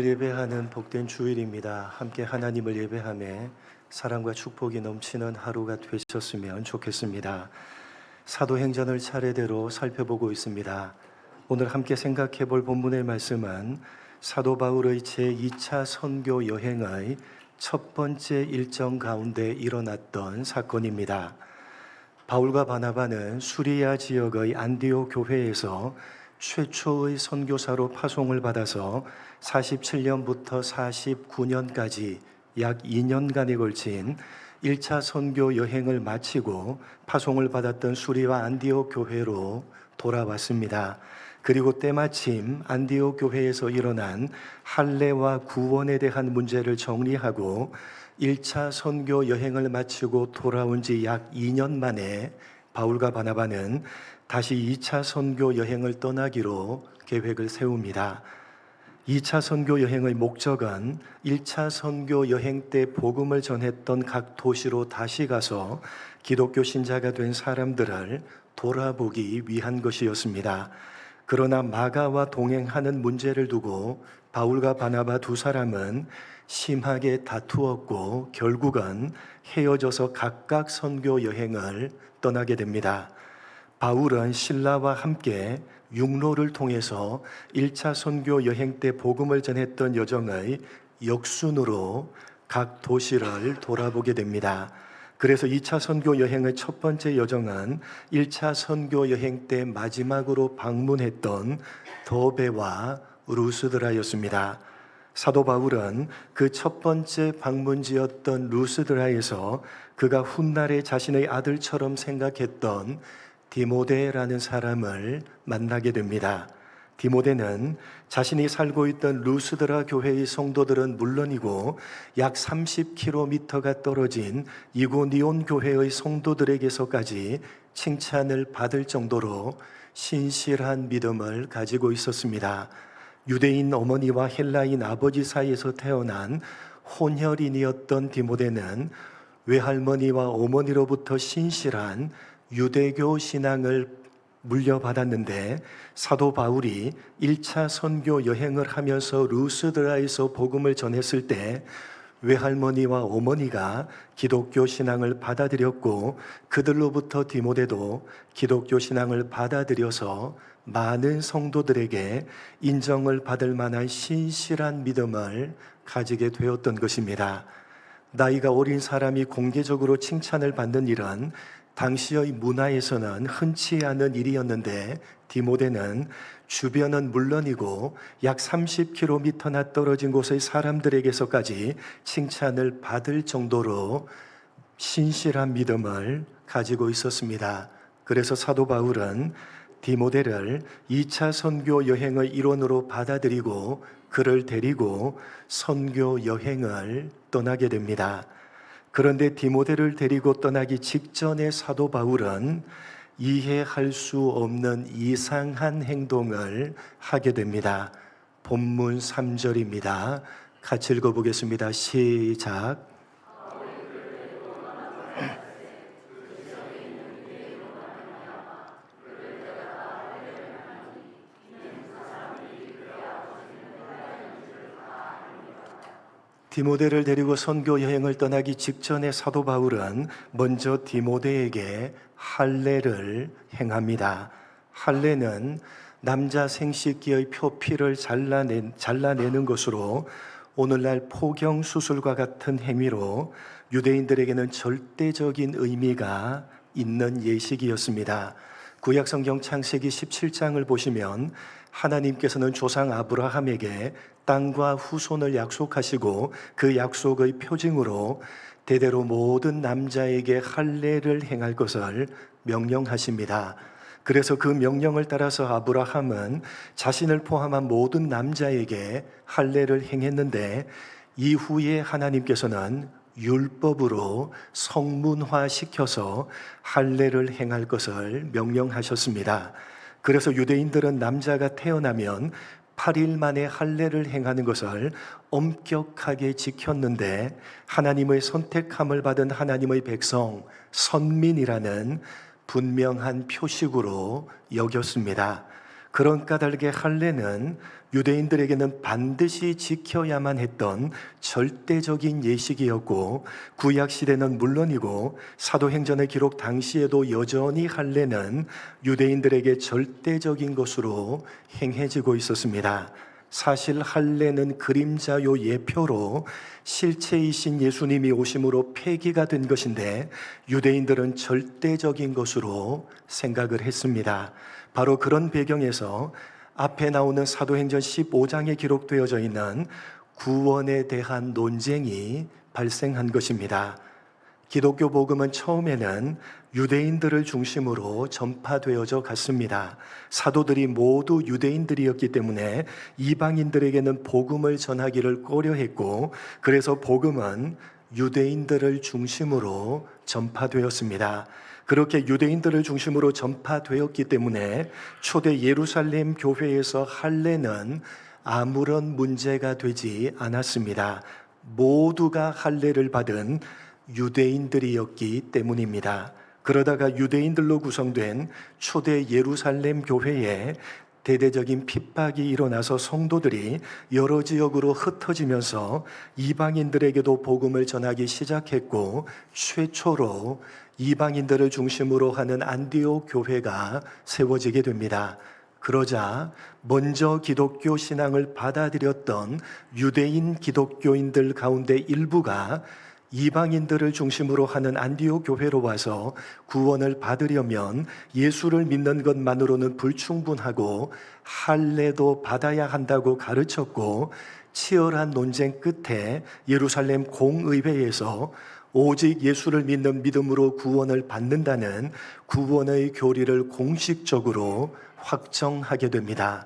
예배하는 복된 주일입니다. 함께 하나님을 예배하며 사랑과 축복이 넘치는 하루가 되셨으면 좋겠습니다. 사도행전을 차례대로 살펴보고 있습니다. 오늘 함께 생각해 볼 본문의 말씀은 사도 바울의 제2차 선교 여행의 첫 번째 일정 가운데 일어났던 사건입니다. 바울과 바나바는 수리아 지역의 안디옥 교회에서 최초의 선교사로 파송을 받아서 47년부터 49년까지 약 2년간에 걸친 1차 선교 여행을 마치고 파송을 받았던 수리아 안디옥 교회로 돌아왔습니다. 그리고 때마침 안디옥 교회에서 일어난 할례와 구원에 대한 문제를 정리하고 1차 선교 여행을 마치고 돌아온 지 약 2년 만에 바울과 바나바는 다시 2차 선교 여행을 떠나기로 계획을 세웁니다. 2차 선교 여행의 목적은 1차 선교 여행 때 복음을 전했던 각 도시로 다시 가서 기독교 신자가 된 사람들을 돌아보기 위한 것이었습니다. 그러나 마가와 동행하는 문제를 두고 바울과 바나바 두 사람은 심하게 다투었고 결국은 헤어져서 각각 선교 여행을 떠나게 됩니다. 바울은 신라와 함께 육로를 통해서 1차 선교 여행 때 복음을 전했던 여정의 역순으로 각 도시를 돌아보게 됩니다. 그래서 2차 선교 여행의 첫 번째 여정은 1차 선교 여행 때 마지막으로 방문했던 더베와 루스드라였습니다. 사도 바울은 그 첫 번째 방문지였던 루스드라에서 그가 훗날에 자신의 아들처럼 생각했던 디모데라는 사람을 만나게 됩니다. 디모데는 자신이 살고 있던 루스드라 교회의 성도들은 물론이고 약 30km가 떨어진 이고니온 교회의 성도들에게서까지 칭찬을 받을 정도로 신실한 믿음을 가지고 있었습니다. 유대인 어머니와 헬라인 아버지 사이에서 태어난 혼혈인이었던 디모데는 외할머니와 어머니로부터 신실한 유대교 신앙을 물려받았는데 사도 바울이 1차 선교 여행을 하면서 루스드라에서 복음을 전했을 때 외할머니와 어머니가 기독교 신앙을 받아들였고 그들로부터 디모데도 기독교 신앙을 받아들여서 많은 성도들에게 인정을 받을 만한 신실한 믿음을 가지게 되었던 것입니다. 나이가 어린 사람이 공개적으로 칭찬을 받는 일은 당시의 문화에서는 흔치 않은 일이었는데 디모데는 주변은 물론이고 약 30km나 떨어진 곳의 사람들에게서까지 칭찬을 받을 정도로 신실한 믿음을 가지고 있었습니다. 그래서 사도 바울은 디모데를 2차 선교 여행의 일원으로 받아들이고 그를 데리고 선교 여행을 떠나게 됩니다. 그런데 디모데를 데리고 떠나기 직전에 사도 바울은 이해할 수 없는 이상한 행동을 하게 됩니다. 본문 3절입니다. 같이 읽어보겠습니다. 시작. 디모데를 데리고 선교 여행을 떠나기 직전에 사도 바울은 먼저 디모데에게 할례를 행합니다. 할례는 남자 생식기의 표피를 잘라내는 것으로 오늘날 포경 수술과 같은 행위로 유대인들에게는 절대적인 의미가 있는 예식이었습니다. 구약성경 창세기 17장을 보시면 하나님께서는 조상 아브라함에게 땅과 후손을 약속하시고 그 약속의 표징으로 대대로 모든 남자에게 할례를 행할 것을 명령하십니다. 그래서 그 명령을 따라서 아브라함은 자신을 포함한 모든 남자에게 할례를 행했는데 이후에 하나님께서는 율법으로 성문화시켜서 할례를 행할 것을 명령하셨습니다. 그래서 유대인들은 남자가 태어나면 8일 만에 할례를 행하는 것을 엄격하게 지켰는데 하나님의 선택함을 받은 하나님의 백성, 선민이라는 분명한 표식으로 여겼습니다. 그런 까닭의 할례는 유대인들에게는 반드시 지켜야만 했던 절대적인 예식이었고, 구약 시대는 물론이고 사도행전의 기록 당시에도 여전히 할례는 유대인들에게 절대적인 것으로 행해지고 있었습니다. 사실 할례는 그림자요 예표로 실체이신 예수님이 오심으로 폐기가 된 것인데, 유대인들은 절대적인 것으로 생각을 했습니다. 바로 그런 배경에서 앞에 나오는 사도행전 15장에 기록되어져 있는 구원에 대한 논쟁이 발생한 것입니다. 기독교 복음은 처음에는 유대인들을 중심으로 전파되어져 갔습니다. 사도들이 모두 유대인들이었기 때문에 이방인들에게는 복음을 전하기를 꺼려했고, 그래서 복음은 유대인들을 중심으로 전파되었습니다. 그렇게 유대인들을 중심으로 전파되었기 때문에 초대 예루살렘 교회에서 할례는 아무런 문제가 되지 않았습니다. 모두가 할례를 받은 유대인들이었기 때문입니다. 그러다가 유대인들로 구성된 초대 예루살렘 교회에 대대적인 핍박이 일어나서 성도들이 여러 지역으로 흩어지면서 이방인들에게도 복음을 전하기 시작했고, 최초로 이방인들을 중심으로 하는 안디옥 교회가 세워지게 됩니다. 그러자 먼저 기독교 신앙을 받아들였던 유대인 기독교인들 가운데 일부가 이방인들을 중심으로 하는 안디옥 교회로 와서 구원을 받으려면 예수를 믿는 것만으로는 불충분하고 할례도 받아야 한다고 가르쳤고, 치열한 논쟁 끝에 예루살렘 공의회에서 오직 예수를 믿는 믿음으로 구원을 받는다는 구원의 교리를 공식적으로 확정하게 됩니다.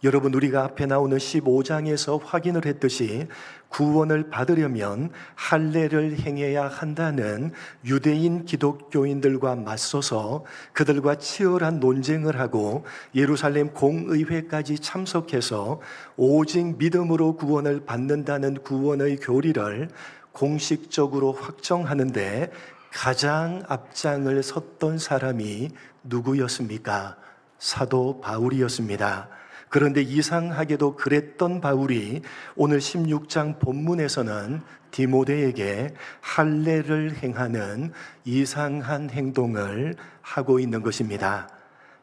여러분, 우리가 앞에 나오는 15장에서 확인을 했듯이 구원을 받으려면 할례를 행해야 한다는 유대인 기독교인들과 맞서서 그들과 치열한 논쟁을 하고 예루살렘 공의회까지 참석해서 오직 믿음으로 구원을 받는다는 구원의 교리를 공식적으로 확정하는데 가장 앞장을 섰던 사람이 누구였습니까? 사도 바울이었습니다. 그런데 이상하게도 그랬던 바울이 오늘 16장 본문에서는 디모데에게 할례를 행하는 이상한 행동을 하고 있는 것입니다.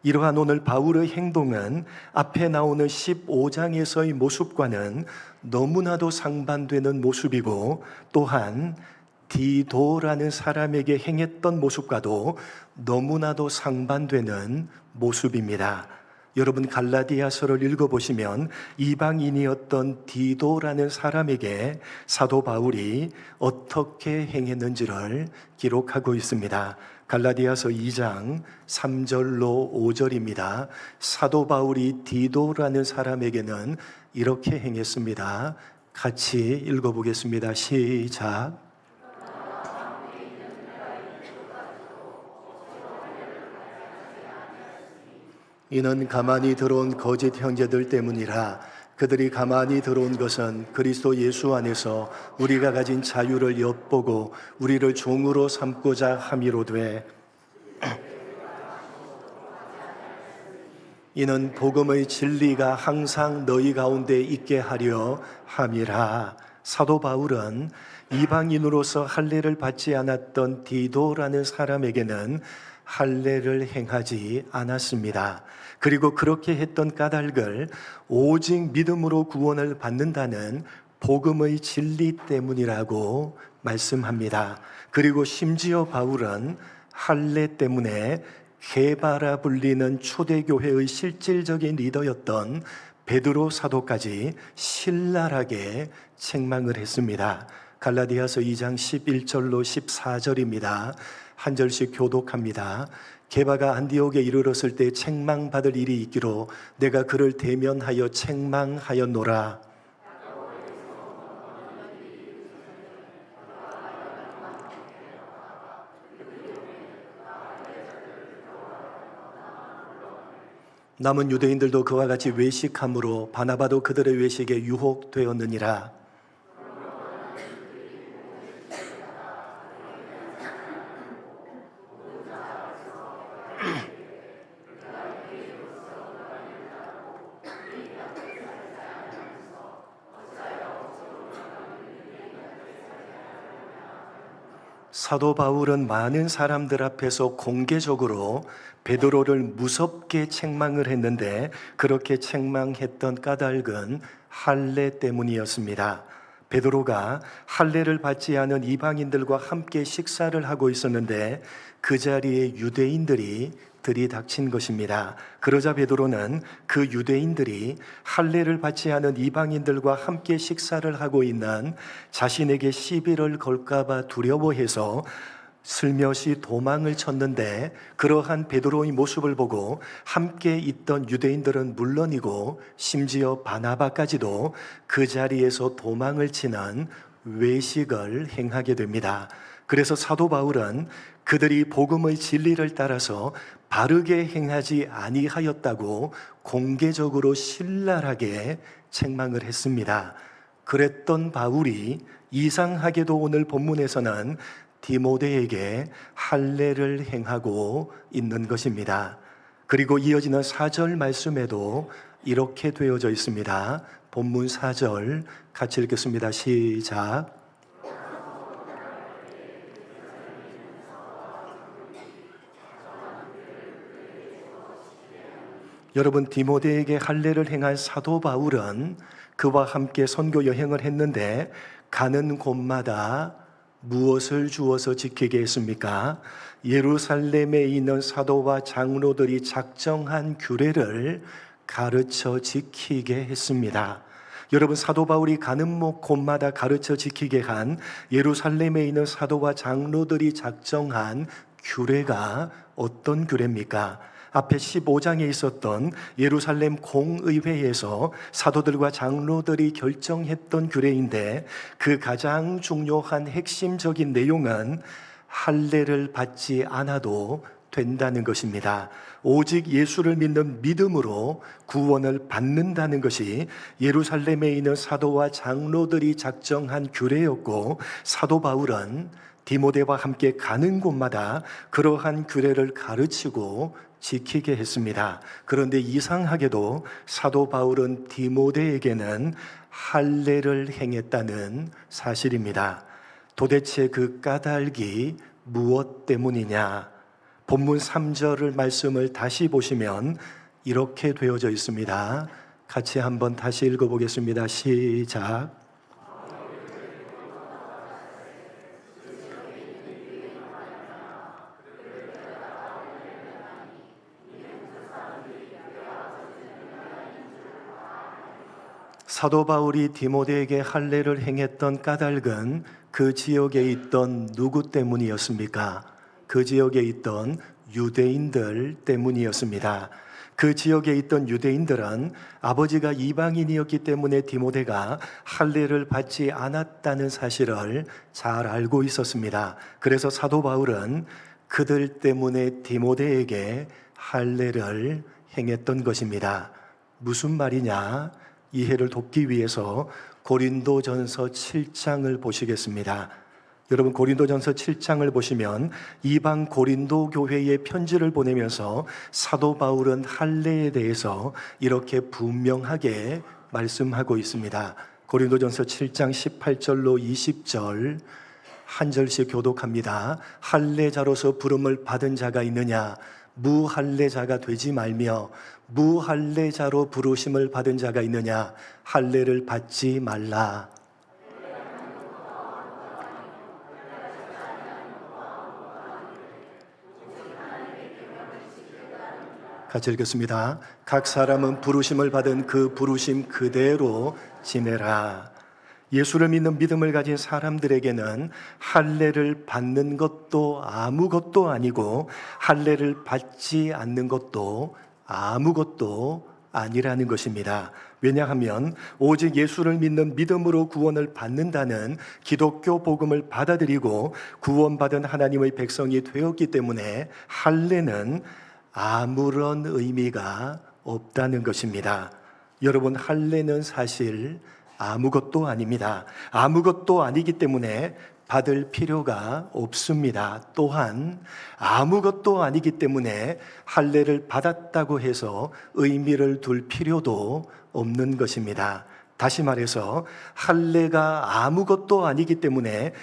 이러한 오늘 바울의 행동은 앞에 나오는 15장에서의 모습과는 너무나도 상반되는 모습이고, 또한 디도라는 사람에게 행했던 모습과도 너무나도 상반되는 모습입니다. 여러분, 갈라디아서를 읽어보시면 이방인이었던 디도라는 사람에게 사도 바울이 어떻게 행했는지를 기록하고 있습니다. 갈라디아서 2장 3절로 5절입니다. 사도 바울이 디도라는 사람에게는 이렇게 행했습니다. 같이 읽어보겠습니다. 시작. 이는 가만히 들어온 거짓 형제들 때문이라. 그들이 가만히 들어온 것은 그리스도 예수 안에서 우리가 가진 자유를 엿보고 우리를 종으로 삼고자 함이로되, 이는 복음의 진리가 항상 너희 가운데 있게 하려 함이라. 사도 바울은 이방인으로서 할례를 받지 않았던 디도라는 사람에게는 할례를 행하지 않았습니다. 그리고 그렇게 했던 까닭을 오직 믿음으로 구원을 받는다는 복음의 진리 때문이라고 말씀합니다. 그리고 심지어 바울은 할례 때문에 게바라 불리는 초대교회의 실질적인 리더였던 베드로 사도까지 신랄하게 책망을 했습니다. 갈라디아서 2장 11절로 14절입니다. 한 절씩 교독합니다. 게바가 안디옥에 이르렀을 때 책망받을 일이 있기로 내가 그를 대면하여 책망하였노라. 남은 유대인들도 그와 같이 외식함으로 바나바도 그들의 외식에 유혹되었느니라. 사도 바울은 많은 사람들 앞에서 공개적으로 베드로를 무섭게 책망을 했는데, 그렇게 책망했던 까닭은 할례 때문이었습니다. 베드로가 할례를 받지 않은 이방인들과 함께 식사를 하고 있었는데 그 자리에 유대인들이 들이닥친 것입니다. 그러자 베드로는 그 유대인들이 할례를 받지 않은 이방인들과 함께 식사를 하고 있는 자신에게 시비를 걸까봐 두려워해서 슬며시 도망을 쳤는데, 그러한 베드로의 모습을 보고 함께 있던 유대인들은 물론이고 심지어 바나바까지도 그 자리에서 도망을 치는 외식을 행하게 됩니다. 그래서 사도 바울은 그들이 복음의 진리를 따라서 바르게 행하지 아니하였다고 공개적으로 신랄하게 책망을 했습니다. 그랬던 바울이 이상하게도 오늘 본문에서는 디모데에게 할례를 행하고 있는 것입니다. 그리고 이어지는 4절 말씀에도 이렇게 되어져 있습니다. 본문 4절 같이 읽겠습니다. 시작. 여러분, 디모데에게 할례를 행한 사도 바울은 그와 함께 선교 여행을 했는데 가는 곳마다 무엇을 주어서 지키게 했습니까? 예루살렘에 있는 사도와 장로들이 작정한 규례를 가르쳐 지키게 했습니다. 여러분, 사도 바울이 가는 곳마다 가르쳐 지키게 한 예루살렘에 있는 사도와 장로들이 작정한 규례가 어떤 규례입니까? 앞에 15장에 있었던 예루살렘 공의회에서 사도들과 장로들이 결정했던 규례인데, 그 가장 중요한 핵심적인 내용은 할례를 받지 않아도 된다는 것입니다. 오직 예수를 믿는 믿음으로 구원을 받는다는 것이 예루살렘에 있는 사도와 장로들이 작정한 규례였고, 사도 바울은 디모데와 함께 가는 곳마다 그러한 규례를 가르치고 지키게 했습니다. 그런데 이상하게도 사도 바울은 디모데에게는 할례를 행했다는 사실입니다. 도대체 그 까닭이 무엇 때문이냐? 본문 3절을 말씀을 다시 보시면 이렇게 되어져 있습니다. 같이 한번 다시 읽어보겠습니다. 시작. 사도 바울이 디모데에게 할례를 행했던 까닭은 그 지역에 있던 누구 때문이었습니까? 그 지역에 있던 유대인들 때문이었습니다. 그 지역에 있던 유대인들은 아버지가 이방인이었기 때문에 디모데가 할례를 받지 않았다는 사실을 잘 알고 있었습니다. 그래서 사도 바울은 그들 때문에 디모데에게 할례를 행했던 것입니다. 무슨 말이냐? 이해를 돕기 위해서 고린도전서 7장을 보시겠습니다. 여러분, 고린도전서 7장을 보시면 이방 고린도 교회에 편지를 보내면서 사도 바울은 할례에 대해서 이렇게 분명하게 말씀하고 있습니다. 고린도전서 7장 18절로 20절 한 절씩 교독합니다. 할례자로서 부름을 받은 자가 있느냐? 무할례자가 되지 말며 무할례자로 부르심을 받은 자가 있느냐? 할례를 받지 말라. 같이 읽겠습니다. 각 사람은 부르심을 받은 그 부르심 그대로 지내라. 예수를 믿는 믿음을 가진 사람들에게는 할례를 받는 것도 아무것도 아니고 할례를 받지 않는 것도 아무것도 아니라는 것입니다. 왜냐하면 오직 예수를 믿는 믿음으로 구원을 받는다는 기독교 복음을 받아들이고 구원받은 하나님의 백성이 되었기 때문에 할례는 아무런 의미가 없다는 것입니다. 여러분, 할례는 사실 아무것도 아닙니다. 아무것도 아니기 때문에 받을 필요가 없습니다. 또한 아무것도 아니기 때문에 할례를 받았다고 해서 의미를 둘 필요도 없는 것입니다. 다시 말해서 할례가 아무것도 아니기 때문에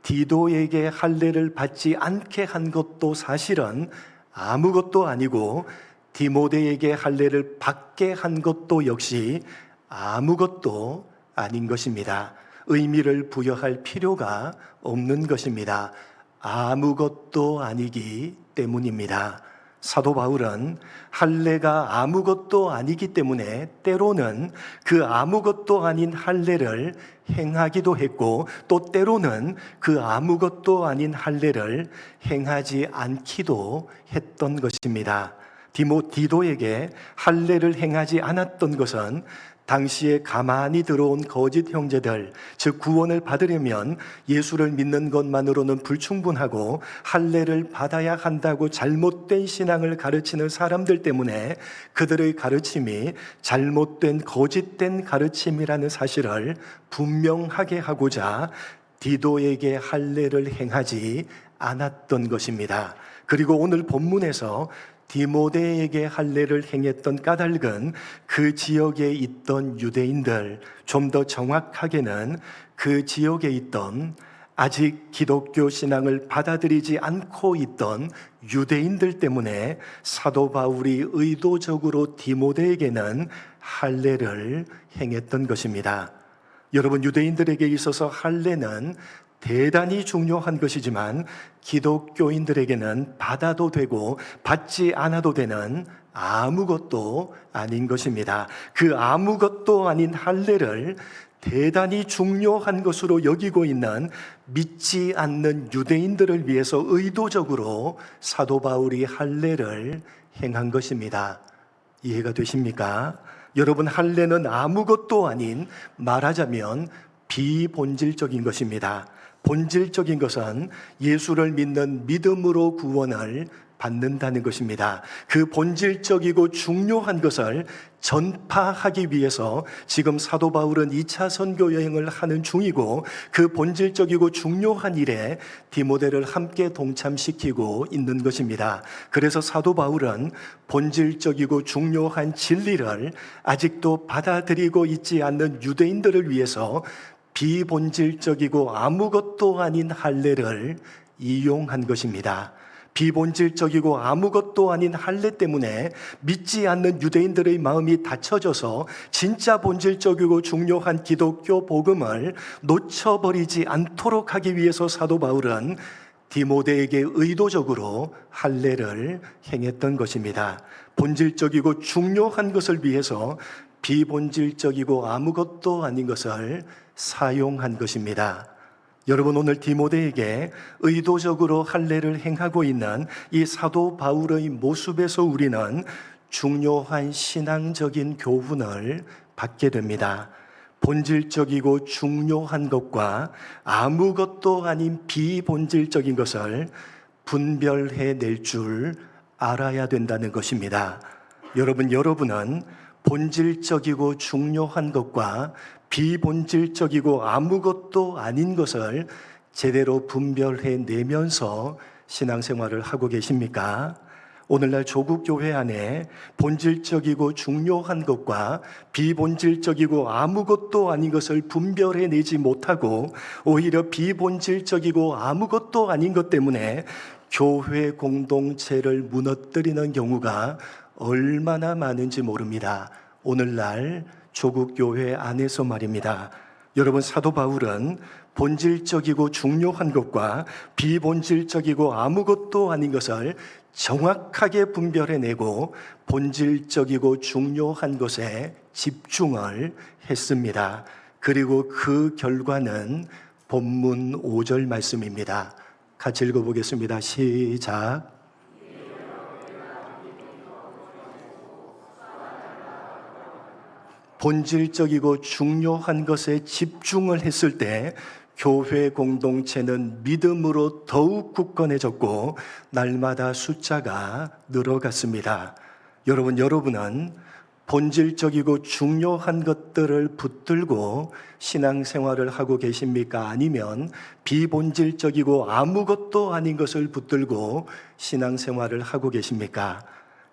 디도에게 할례를 받지 않게 한 것도 사실은 아무것도 아니고 디모데에게 할례를 받게 한 것도 역시 아무것도 아닌 것입니다. 의미를 부여할 필요가 없는 것입니다. 아무것도 아니기 때문입니다. 사도 바울은 할례가 아무것도 아니기 때문에 때로는 그 아무것도 아닌 할례를 행하기도 했고, 또 때로는 그 아무것도 아닌 할례를 행하지 않기도 했던 것입니다. 디도에게 할례를 행하지 않았던 것은 당시에 가만히 들어온 거짓 형제들, 즉 구원을 받으려면 예수를 믿는 것만으로는 불충분하고 할례를 받아야 한다고 잘못된 신앙을 가르치는 사람들 때문에 그들의 가르침이 잘못된 거짓된 가르침이라는 사실을 분명하게 하고자 디도에게 할례를 행하지 않았던 것입니다. 그리고 오늘 본문에서 디모데에게 할례를 행했던 까닭은 그 지역에 있던 유대인들, 좀 더 정확하게는 그 지역에 있던 아직 기독교 신앙을 받아들이지 않고 있던 유대인들 때문에 사도 바울이 의도적으로 디모데에게는 할례를 행했던 것입니다. 여러분, 유대인들에게 있어서 할례는 대단히 중요한 것이지만 기독교인들에게는 받아도 되고 받지 않아도 되는 아무것도 아닌 것입니다. 그 아무것도 아닌 할례를 대단히 중요한 것으로 여기고 있는 믿지 않는 유대인들을 위해서 의도적으로 사도 바울이 할례를 행한 것입니다. 이해가 되십니까? 여러분, 할례는 아무것도 아닌, 말하자면 비본질적인 것입니다. 본질적인 것은 예수를 믿는 믿음으로 구원을 받는다는 것입니다. 그 본질적이고 중요한 것을 전파하기 위해서 지금 사도 바울은 2차 선교 여행을 하는 중이고, 그 본질적이고 중요한 일에 디모데를 함께 동참시키고 있는 것입니다. 그래서 사도 바울은 본질적이고 중요한 진리를 아직도 받아들이고 있지 않는 유대인들을 위해서 비본질적이고 아무것도 아닌 할례를 이용한 것입니다. 비본질적이고 아무것도 아닌 할례 때문에 믿지 않는 유대인들의 마음이 닫혀져서 진짜 본질적이고 중요한 기독교 복음을 놓쳐버리지 않도록 하기 위해서 사도 바울은 디모데에게 의도적으로 할례를 행했던 것입니다. 본질적이고 중요한 것을 위해서 비본질적이고 아무것도 아닌 것을 사용한 것입니다. 여러분, 오늘 디모데에게 의도적으로 할례를 행하고 있는 이 사도 바울의 모습에서 우리는 중요한 신앙적인 교훈을 받게 됩니다. 본질적이고 중요한 것과 아무것도 아닌 비본질적인 것을 분별해 낼 줄 알아야 된다는 것입니다. 여러분은 본질적이고 중요한 것과 비본질적이고 아무것도 아닌 것을 제대로 분별해 내면서 신앙생활을 하고 계십니까? 오늘날 조국교회 안에 본질적이고 중요한 것과 비본질적이고 아무것도 아닌 것을 분별해 내지 못하고 오히려 비본질적이고 아무것도 아닌 것 때문에 교회 공동체를 무너뜨리는 경우가 얼마나 많은지 모릅니다. 오늘날 조국교회 안에서 말입니다. 여러분, 사도 바울은 본질적이고 중요한 것과 비본질적이고 아무것도 아닌 것을 정확하게 분별해내고 본질적이고 중요한 것에 집중을 했습니다. 그리고 그 결과는 본문 5절 말씀입니다. 같이 읽어보겠습니다. 시작. 본질적이고 중요한 것에 집중을 했을 때 교회 공동체는 믿음으로 더욱 굳건해졌고 날마다 숫자가 늘어갔습니다. 여러분은 본질적이고 중요한 것들을 붙들고 신앙생활을 하고 계십니까? 아니면 비본질적이고 아무것도 아닌 것을 붙들고 신앙생활을 하고 계십니까?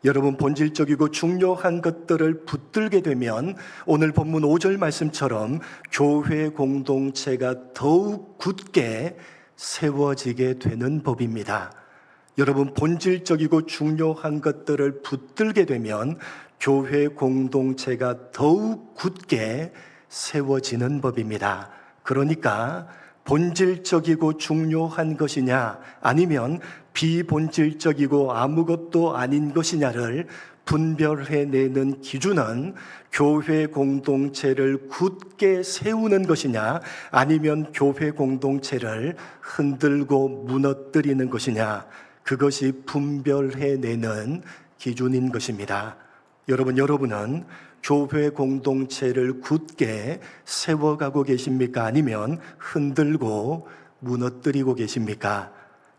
여러분, 본질적이고 중요한 것들을 붙들게 되면 오늘 본문 5절 말씀처럼 교회 공동체가 더욱 굳게 세워지게 되는 법입니다. 여러분, 본질적이고 중요한 것들을 붙들게 되면 교회 공동체가 더욱 굳게 세워지는 법입니다. 그러니까 본질적이고 중요한 것이냐 아니면 비본질적이고 아무것도 아닌 것이냐를 분별해내는 기준은 교회 공동체를 굳게 세우는 것이냐 아니면 교회 공동체를 흔들고 무너뜨리는 것이냐, 그것이 분별해내는 기준인 것입니다. 여러분은 교회 공동체를 굳게 세워가고 계십니까? 아니면 흔들고 무너뜨리고 계십니까?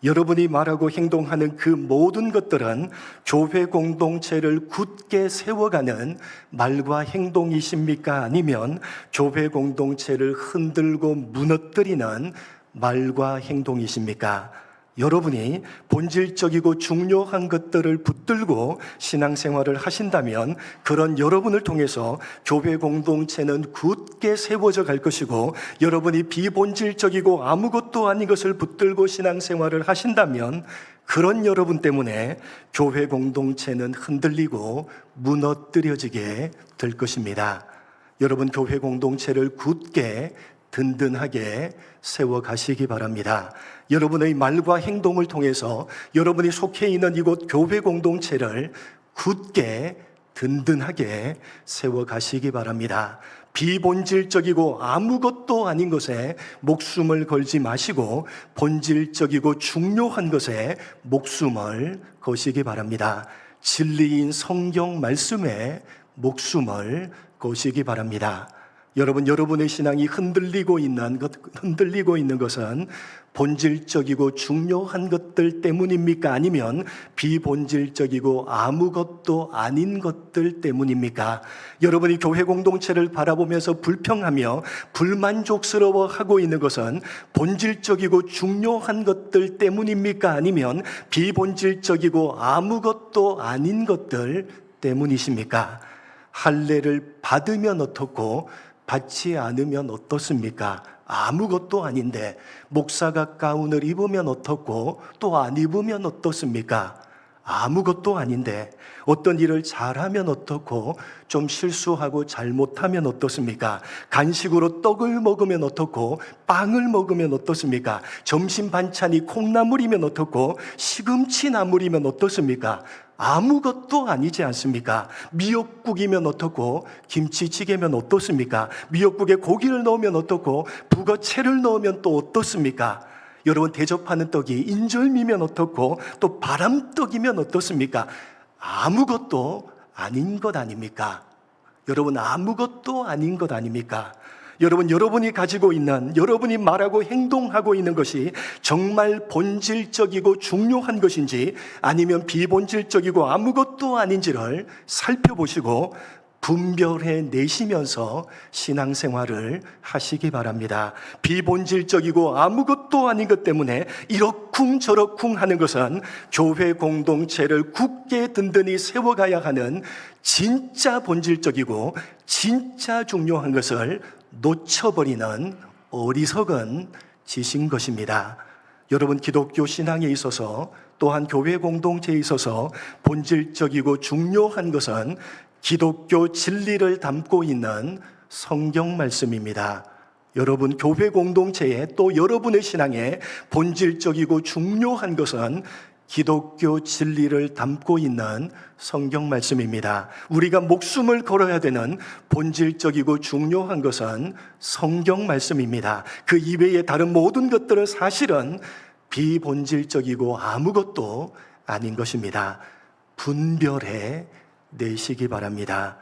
여러분이 말하고 행동하는 그 모든 것들은 교회 공동체를 굳게 세워가는 말과 행동이십니까? 아니면 교회 공동체를 흔들고 무너뜨리는 말과 행동이십니까? 여러분이 본질적이고 중요한 것들을 붙들고 신앙생활을 하신다면 그런 여러분을 통해서 교회 공동체는 굳게 세워져 갈 것이고, 여러분이 비본질적이고 아무것도 아닌 것을 붙들고 신앙생활을 하신다면 그런 여러분 때문에 교회 공동체는 흔들리고 무너뜨려지게 될 것입니다. 여러분, 교회 공동체를 굳게 든든하게 세워가시기 바랍니다. 여러분의 말과 행동을 통해서 여러분이 속해 있는 이곳 교회 공동체를 굳게 든든하게 세워가시기 바랍니다. 비본질적이고 아무것도 아닌 것에 목숨을 걸지 마시고 본질적이고 중요한 것에 목숨을 거시기 바랍니다. 진리인 성경 말씀에 목숨을 거시기 바랍니다. 여러분의 신앙이 흔들리고 있는 것은 본질적이고 중요한 것들 때문입니까? 아니면 비본질적이고 아무것도 아닌 것들 때문입니까? 여러분이 교회 공동체를 바라보면서 불평하며 불만족스러워하고 있는 것은 본질적이고 중요한 것들 때문입니까? 아니면 비본질적이고 아무것도 아닌 것들 때문이십니까? 할례를 받으면 어떻고 받지 않으면 어떻습니까? 아무것도 아닌데 목사가 가운을 입으면 어떻고 또 안 입으면 어떻습니까? 아무것도 아닌데 어떤 일을 잘하면 어떻고 좀 실수하고 잘못하면 어떻습니까? 간식으로 떡을 먹으면 어떻고 빵을 먹으면 어떻습니까? 점심 반찬이 콩나물이면 어떻고 시금치 나물이면 어떻습니까? 아무것도 아니지 않습니까? 미역국이면 어떻고 김치찌개면 어떻습니까? 미역국에 고기를 넣으면 어떻고 북어채를 넣으면 또 어떻습니까? 여러분, 대접하는 떡이 인절미면 어떻고 또 바람떡이면 어떻습니까? 아무것도 아닌 것 아닙니까? 여러분, 아무것도 아닌 것 아닙니까? 여러분이 가지고 있는, 여러분이 말하고 행동하고 있는 것이 정말 본질적이고 중요한 것인지 아니면 비본질적이고 아무것도 아닌지를 살펴보시고 분별해 내시면서 신앙생활을 하시기 바랍니다. 비본질적이고 아무것도 아닌 것 때문에 이러쿵저러쿵 하는 것은 교회 공동체를 굳게 든든히 세워가야 하는 진짜 본질적이고 진짜 중요한 것을 놓쳐버리는 어리석은 짓인 것입니다. 여러분, 기독교 신앙에 있어서 또한 교회 공동체에 있어서 본질적이고 중요한 것은 기독교 진리를 담고 있는 성경 말씀입니다. 여러분, 교회 공동체에 또 여러분의 신앙에 본질적이고 중요한 것은 기독교 진리를 담고 있는 성경 말씀입니다. 우리가 목숨을 걸어야 되는 본질적이고 중요한 것은 성경 말씀입니다. 그 이외의 다른 모든 것들은 사실은 비본질적이고 아무것도 아닌 것입니다. 분별해 내시기 바랍니다.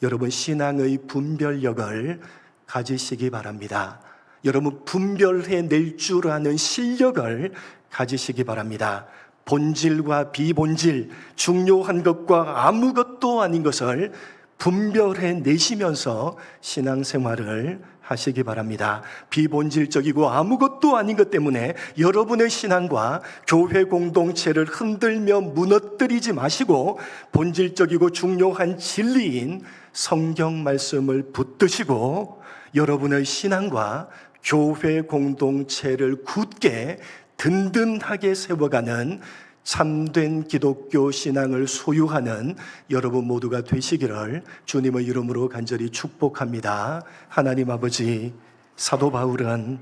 여러분, 신앙의 분별력을 가지시기 바랍니다. 여러분, 분별해 낼 줄 아는 실력을 가지시기 바랍니다. 본질과 비본질, 중요한 것과 아무것도 아닌 것을 분별해 내시면서 신앙생활을 하시기 바랍니다. 비본질적이고 아무것도 아닌 것 때문에 여러분의 신앙과 교회 공동체를 흔들며 무너뜨리지 마시고 본질적이고 중요한 진리인 성경 말씀을 붙드시고 여러분의 신앙과 교회 공동체를 굳게 든든하게 세워가는 참된 기독교 신앙을 소유하는 여러분 모두가 되시기를 주님의 이름으로 간절히 축복합니다. 하나님 아버지, 사도 바울은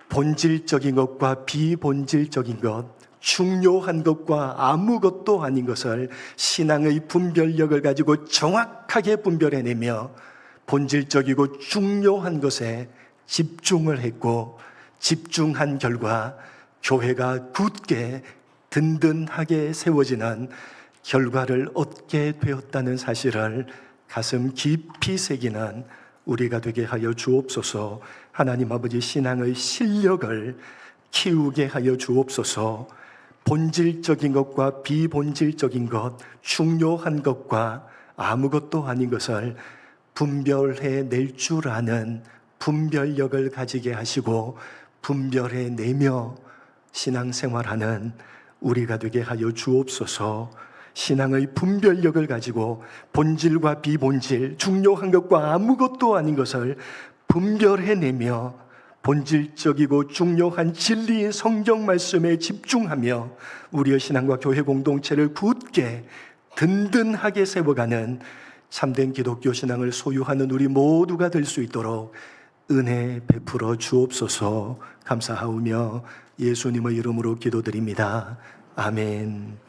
본질적인 것과 비본질적인 것, 중요한 것과 아무것도 아닌 것을 신앙의 분별력을 가지고 정확하게 분별해내며 본질적이고 중요한 것에 집중을 했고, 집중한 결과 교회가 굳게 든든하게 세워지는 결과를 얻게 되었다는 사실을 가슴 깊이 새기는 우리가 되게 하여 주옵소서. 하나님 아버지, 신앙의 실력을 키우게 하여 주옵소서. 본질적인 것과 비본질적인 것, 중요한 것과 아무것도 아닌 것을 분별해 낼 줄 아는 분별력을 가지게 하시고 분별해 내며 신앙생활하는 우리가 되게 하여 주옵소서. 신앙의 분별력을 가지고 본질과 비본질, 중요한 것과 아무것도 아닌 것을 분별해내며 본질적이고 중요한 진리인 성경 말씀에 집중하며 우리의 신앙과 교회 공동체를 굳게 든든하게 세워가는 참된 기독교 신앙을 소유하는 우리 모두가 될 수 있도록 은혜 베풀어 주옵소서. 감사하오며 예수님의 이름으로 기도드립니다. 아멘.